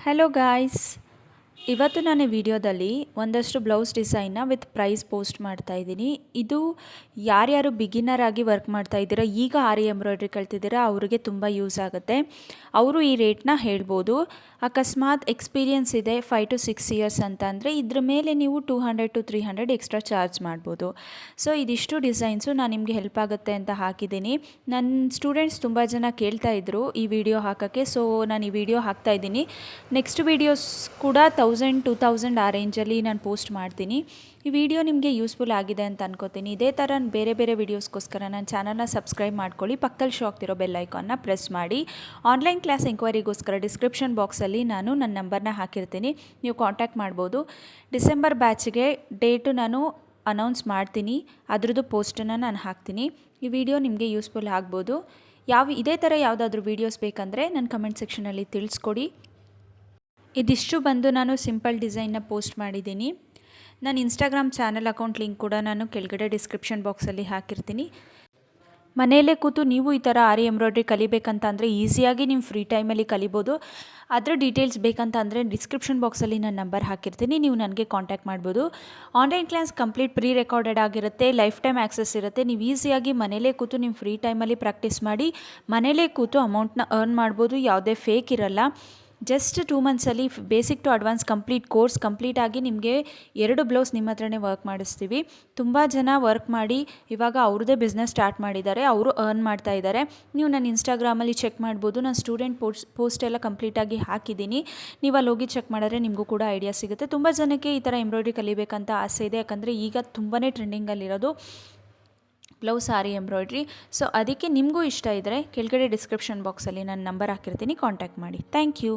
Hello guys, ಇವತ್ತು ನಾನು ವಿಡಿಯೋದಲ್ಲಿ ಒಂದಷ್ಟು ಬ್ಲೌಸ್ ಡಿಸೈನ್ನ ವಿತ್ ಪ್ರೈಸ್ ಪೋಸ್ಟ್ ಮಾಡ್ತಾ ಇದ್ದೀನಿ. ಇದು ಯಾರ್ಯಾರು ಬಿಗಿನರ್ ಆಗಿ ವರ್ಕ್ ಮಾಡ್ತಾ ಇದ್ದೀರಾ, ಈಗ ಆರಿ ಎಂಬ್ರಾಯ್ಡ್ರಿ ಕಲ್ತಿದ್ದೀರಾ ಅವರಿಗೆ ತುಂಬ ಯೂಸ್ ಆಗುತ್ತೆ. ಅವರು ಈ ರೇಟ್ನ ಹೇಳ್ಬೋದು. ಅಕಸ್ಮಾತ್ ಎಕ್ಸ್ಪೀರಿಯನ್ಸ್ ಇದೆ 5 to 6 ಇಯರ್ಸ್ ಅಂತ ಅಂದರೆ ಇದ್ರ ಮೇಲೆ ನೀವು 200 to 300 ಎಕ್ಸ್ಟ್ರಾ ಚಾರ್ಜ್ ಮಾಡ್ಬೋದು. ಸೊ ಇದಿಷ್ಟು ಡಿಸೈನ್ಸು ನಾನು ನಿಮಗೆ ಹೆಲ್ಪ್ ಆಗುತ್ತೆ ಅಂತ ಹಾಕಿದ್ದೀನಿ. ನನ್ನ ಸ್ಟೂಡೆಂಟ್ಸ್ ತುಂಬ ಜನ ಕೇಳ್ತಾ ಇದ್ರು ಈ ವಿಡಿಯೋ ಹಾಕೋಕ್ಕೆ, ಸೊ ನಾನು ಈ ವಿಡಿಯೋ ಹಾಕ್ತಾ ಇದ್ದೀನಿ. ನೆಕ್ಸ್ಟ್ ವೀಡಿಯೋಸ್ ಕೂಡ 1000-2000 ಆ ರೇಂಜಲ್ಲಿ ನಾನು ಪೋಸ್ಟ್ ಮಾಡ್ತೀನಿ. ಈ ವಿಡಿಯೋ ನಿಮಗೆ ಯೂಸ್ಫುಲ್ ಆಗಿದೆ ಅಂತ ಅನ್ಕೋತೀನಿ. ಇದೇ ಥರ ಬೇರೆ ಬೇರೆ ವೀಡಿಯೋಸ್ಗೋಸ್ಕರ ನನ್ನ ಚಾನಲ್ನ ಸಬ್ಸ್ಕ್ರೈಬ್ ಮಾಡ್ಕೊಳ್ಳಿ. ಪಕ್ಕದಲ್ಲಿ ಶೋ ಆಗ್ತಿರೋ ಬೆಲ್ ಐಕಾನ್ನ ಪ್ರೆಸ್ ಮಾಡಿ. ಆನ್ಲೈನ್ ಕ್ಲಾಸ್ ಎಂಕ್ವೈರಿಗೋಸ್ಕರ ಡಿಸ್ಕ್ರಿಪ್ಷನ್ ಬಾಕ್ಸಲ್ಲಿ ನಾನು ನನ್ನ ನಂಬರ್ನ ಹಾಕಿರ್ತೀನಿ, ನೀವು ಕಾಂಟ್ಯಾಕ್ಟ್ ಮಾಡ್ಬೋದು. ಡಿಸೆಂಬರ್ ಬ್ಯಾಚ್ಗೆ ಡೇಟು ನಾನು ಅನೌನ್ಸ್ ಮಾಡ್ತೀನಿ, ಅದ್ರದ್ದು ಪೋಸ್ಟನ್ನು ನಾನು ಹಾಕ್ತೀನಿ. ಈ ವಿಡಿಯೋ ನಿಮಗೆ ಯೂಸ್ಫುಲ್ ಆಗ್ಬೋದು. ಇದೇ ಥರ ಯಾವುದಾದ್ರೂ ವೀಡಿಯೋಸ್ ಬೇಕಂದರೆ ನನ್ನ ಕಮೆಂಟ್ ಸೆಕ್ಷನಲ್ಲಿ ತಿಳಿಸ್ಕೊಡಿ. ಇದಿಷ್ಟು ಬಂದು ನಾನು ಸಿಂಪಲ್ ಡಿಸೈನ್ನ ಪೋಸ್ಟ್ ಮಾಡಿದ್ದೀನಿ. ನಾನು ಇನ್ಸ್ಟಾಗ್ರಾಮ್ ಚಾನಲ್ ಅಕೌಂಟ್ ಲಿಂಕ್ ಕೂಡ ನಾನು ಕೆಳಗಡೆ ಡಿಸ್ಕ್ರಿಪ್ಷನ್ ಬಾಕ್ಸಲ್ಲಿ ಹಾಕಿರ್ತೀನಿ. ಮನೆಯಲ್ಲೇ ಕೂತು ನೀವು ಈ ಥರ ಆರಿ ಎಂಬ್ರಾಯ್ಡ್ರಿ ಕಲಿಬೇಕಂತ ಅಂದರೆ ಈಸಿಯಾಗಿ ನಿಮ್ಮ ಫ್ರೀ ಟೈಮಲ್ಲಿ ಕಲಿಬೋದು. ಅದರ ಡೀಟೇಲ್ಸ್ ಬೇಕಂತ ಅಂದರೆ ಡಿಸ್ಕ್ರಿಪ್ಷನ್ ಬಾಕ್ಸಲ್ಲಿ ನಾನು ನಂಬರ್ ಹಾಕಿರ್ತೀನಿ, ನೀವು ನನಗೆ ಕಾಂಟ್ಯಾಕ್ಟ್ ಮಾಡ್ಬೋದು. Online class complete pre recorded ಆಗಿರುತ್ತೆ, ಲೈಫ್ ಟೈಮ್ ಆ್ಯಕ್ಸೆಸ್ ಇರುತ್ತೆ. ನೀವು ಈಸಿಯಾಗಿ ಮನೇಲೇ ಕೂತು ನಿಮ್ಮ ಫ್ರೀ ಟೈಮಲ್ಲಿ ಪ್ರಾಕ್ಟೀಸ್ ಮಾಡಿ ಮನೇಲೇ ಕೂತು ಅಮೌಂಟ್ನ ಅರ್ನ್ ಮಾಡ್ಬೋದು. ಯಾವುದೇ ಫೇಕ್ ಇರಲ್ಲ. ಜಸ್ಟ್ 2 ಮಂತ್ಸಲ್ಲಿ basic to advance course complete ಆಗಿ ನಿಮಗೆ 2 ಬ್ಲೌಸ್ ನಿಮ್ಮ ಹತ್ರನೇ ವರ್ಕ್ ಮಾಡಿಸ್ತೀವಿ. ತುಂಬ ಜನ ವರ್ಕ್ ಮಾಡಿ ಇವಾಗ ಅವ್ರದ್ದೇ ಬಿಸ್ನೆಸ್ ಸ್ಟಾರ್ಟ್ ಮಾಡಿದ್ದಾರೆ, ಅವರು ಅರ್ನ್ ಮಾಡ್ತಾ ಇದ್ದಾರೆ. ನೀವು ನನ್ನ ಇನ್ಸ್ಟಾಗ್ರಾಮಲ್ಲಿ ಚೆಕ್ ಮಾಡ್ಬೋದು. ನಾನು ಸ್ಟೂಡೆಂಟ್ ಪೋಸ್ಟ್ ಎಲ್ಲ ಕಂಪ್ಲೀಟಾಗಿ ಹಾಕಿದ್ದೀನಿ. ನೀವು ಅಲ್ಲಿ ಹೋಗಿ ಚೆಕ್ ಮಾಡಿದ್ರೆ ನಿಮಗೂ ಕೂಡ ಐಡಿಯಾ ಸಿಗುತ್ತೆ. ತುಂಬ ಜನಕ್ಕೆ ಈ ಥರ ಎಂಬ್ರಾಯ್ಡ್ರಿ ಕಲಿಬೇಕಂತ ಆಸೆ ಇದೆ, ಯಾಕಂದರೆ ಈಗ ತುಂಬಾ ಟ್ರೆಂಡಿಂಗಲ್ಲಿರೋದು ಬ್ಲೌಸ್ ಆರಿ ಎಂಬ್ರಾಯ್ಡ್ರಿ. ಸೊ ಅದಕ್ಕೆ ನಿಮಗೂ ಇಷ್ಟ ಇದ್ದರೆ ಕೆಳಗಡೆ ಡಿಸ್ಕ್ರಿಪ್ಷನ್ ಬಾಕ್ಸಲ್ಲಿ ನಾನು ನಂಬರ್ ಹಾಕಿರ್ತೀನಿ, ಕಾಂಟ್ಯಾಕ್ಟ್ ಮಾಡಿ. Thank you.